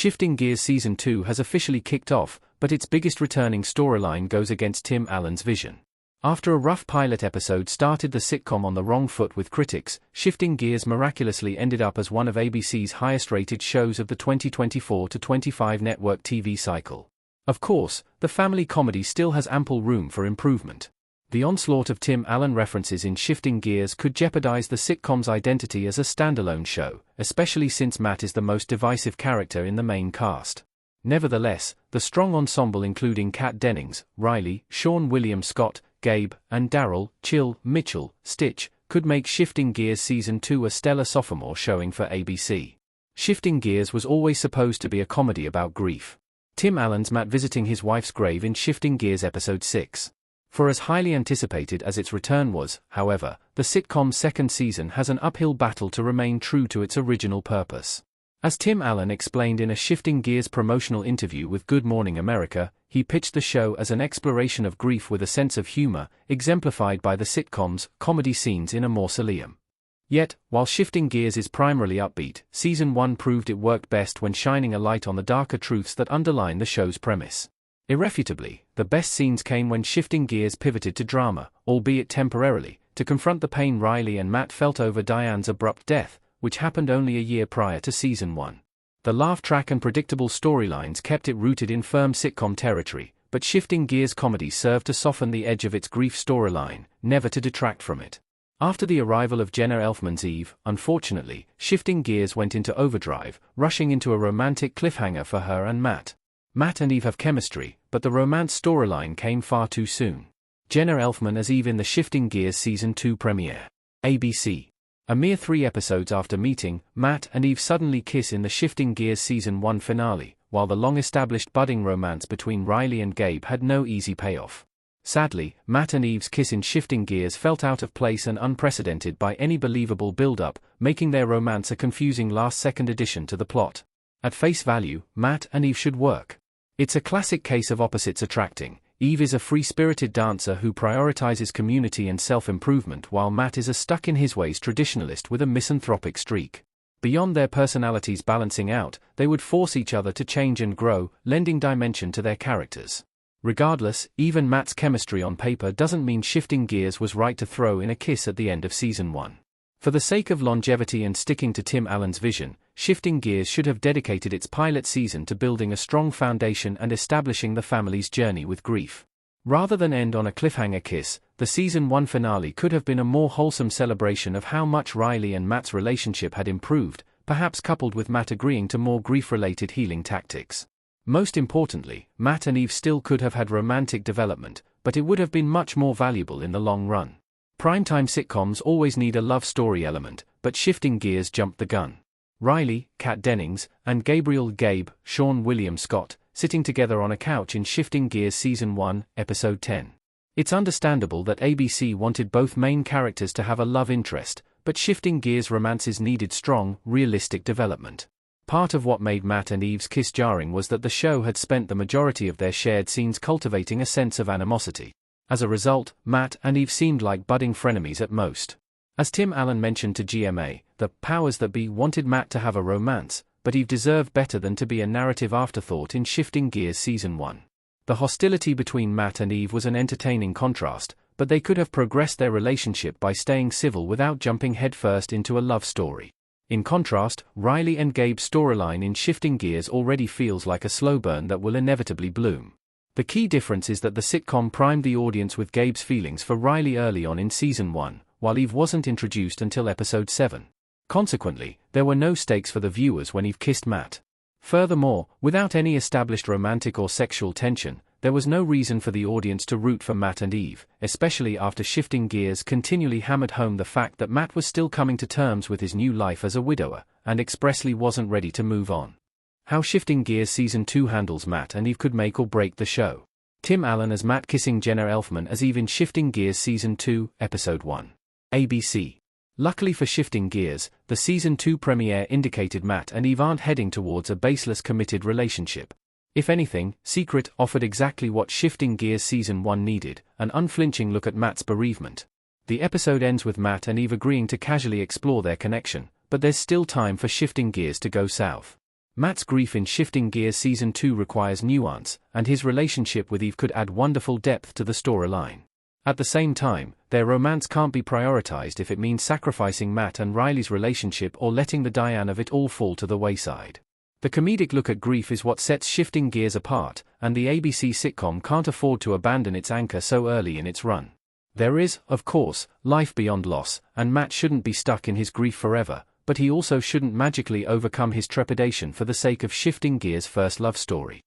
Shifting Gears Season 2 has officially kicked off, but its biggest returning storyline goes against Tim Allen's vision. After a rough pilot episode started the sitcom on the wrong foot with critics, Shifting Gears miraculously ended up as one of ABC's highest-rated shows of the 2024-25 network TV cycle. Of course, the family comedy still has ample room for improvement. The onslaught of Tim Allen references in Shifting Gears could jeopardize the sitcom's identity as a standalone show, especially since Matt is the most divisive character in the main cast. Nevertheless, the strong ensemble including Kat Dennings, Riley, Sean William Scott, Gabe, and Daryl, Chill, Mitchell, Stitch, could make Shifting Gears Season 2 a stellar sophomore showing for ABC. Shifting Gears was always supposed to be a comedy about grief. Tim Allen's Matt visiting his wife's grave in Shifting Gears Episode 6. For as highly anticipated as its return was, however, the sitcom's second season has an uphill battle to remain true to its original purpose. As Tim Allen explained in a Shifting Gears promotional interview with Good Morning America, he pitched the show as an exploration of grief with a sense of humor, exemplified by the sitcom's comedy scenes in a mausoleum. Yet, while Shifting Gears is primarily upbeat, Season 1 proved it worked best when shining a light on the darker truths that underline the show's premise. Irrefutably, the best scenes came when Shifting Gears pivoted to drama, albeit temporarily, to confront the pain Riley and Matt felt over Diane's abrupt death, which happened only a year prior to Season 1. The laugh track and predictable storylines kept it rooted in firm sitcom territory, but Shifting Gears comedy served to soften the edge of its grief storyline, never to detract from it. After the arrival of Jenna Elfman's Eve, unfortunately, Shifting Gears went into overdrive, rushing into a romantic cliffhanger for her and Matt. Matt and Eve have chemistry, but the romance storyline came far too soon. Jenna Elfman as Eve in the Shifting Gears Season 2 premiere. ABC. A mere 3 episodes after meeting, Matt and Eve suddenly kiss in the Shifting Gears Season 1 finale, while the long-established budding romance between Riley and Gabe had no easy payoff. Sadly, Matt and Eve's kiss in Shifting Gears felt out of place and unprecedented by any believable build-up, making their romance a confusing last-second addition to the plot. At face value, Matt and Eve should work. It's a classic case of opposites attracting. Eve is a free-spirited dancer who prioritizes community and self-improvement while Matt is a stuck-in-his-ways traditionalist with a misanthropic streak. Beyond their personalities balancing out, they would force each other to change and grow, lending dimension to their characters. Regardless, even Matt's chemistry on paper doesn't mean Shifting Gears was right to throw in a kiss at the end of Season 1. For the sake of longevity and sticking to Tim Allen's vision, Shifting Gears should have dedicated its pilot season to building a strong foundation and establishing the family's journey with grief. Rather than end on a cliffhanger kiss, the Season 1 finale could have been a more wholesome celebration of how much Riley and Matt's relationship had improved, perhaps coupled with Matt agreeing to more grief-related healing tactics. Most importantly, Matt and Eve still could have had romantic development, but it would have been much more valuable in the long run. Primetime sitcoms always need a love story element, but Shifting Gears jumped the gun. Riley, Kat Dennings, and Gabe, Sean William Scott, sitting together on a couch in Shifting Gears Season 1, Episode 10. It's understandable that ABC wanted both main characters to have a love interest, but Shifting Gears romances needed strong, realistic development. Part of what made Matt and Eve's kiss jarring was that the show had spent the majority of their shared scenes cultivating a sense of animosity. As a result, Matt and Eve seemed like budding frenemies at most. As Tim Allen mentioned to GMA, the powers that be wanted Matt to have a romance, but Eve deserved better than to be a narrative afterthought in Shifting Gears Season 1. The hostility between Matt and Eve was an entertaining contrast, but they could have progressed their relationship by staying civil without jumping headfirst into a love story. In contrast, Riley and Gabe's storyline in Shifting Gears already feels like a slow burn that will inevitably bloom. The key difference is that the sitcom primed the audience with Gabe's feelings for Riley early on in Season 1, while Eve wasn't introduced until Episode 7. Consequently, there were no stakes for the viewers when Eve kissed Matt. Furthermore, without any established romantic or sexual tension, there was no reason for the audience to root for Matt and Eve, especially after Shifting Gears continually hammered home the fact that Matt was still coming to terms with his new life as a widower, and expressly wasn't ready to move on. How Shifting Gears Season 2 handles Matt and Eve could make or break the show. Tim Allen as Matt kissing Jenna Elfman as Eve in Shifting Gears Season 2, Episode 1. ABC. Luckily for Shifting Gears, the Season 2 premiere indicated Matt and Eve aren't heading towards a baseless committed relationship. If anything, Secret offered exactly what Shifting Gears Season 1 needed, an unflinching look at Matt's bereavement. The episode ends with Matt and Eve agreeing to casually explore their connection, but there's still time for Shifting Gears to go south. Matt's grief in Shifting Gears Season 2 requires nuance, and his relationship with Eve could add wonderful depth to the storyline. At the same time, their romance can't be prioritized if it means sacrificing Matt and Riley's relationship or letting the Diane of it all fall to the wayside. The comedic look at grief is what sets Shifting Gears apart, and the ABC sitcom can't afford to abandon its anchor so early in its run. There is, of course, life beyond loss, and Matt shouldn't be stuck in his grief forever, but he also shouldn't magically overcome his trepidation for the sake of Shifting Gears' first love story.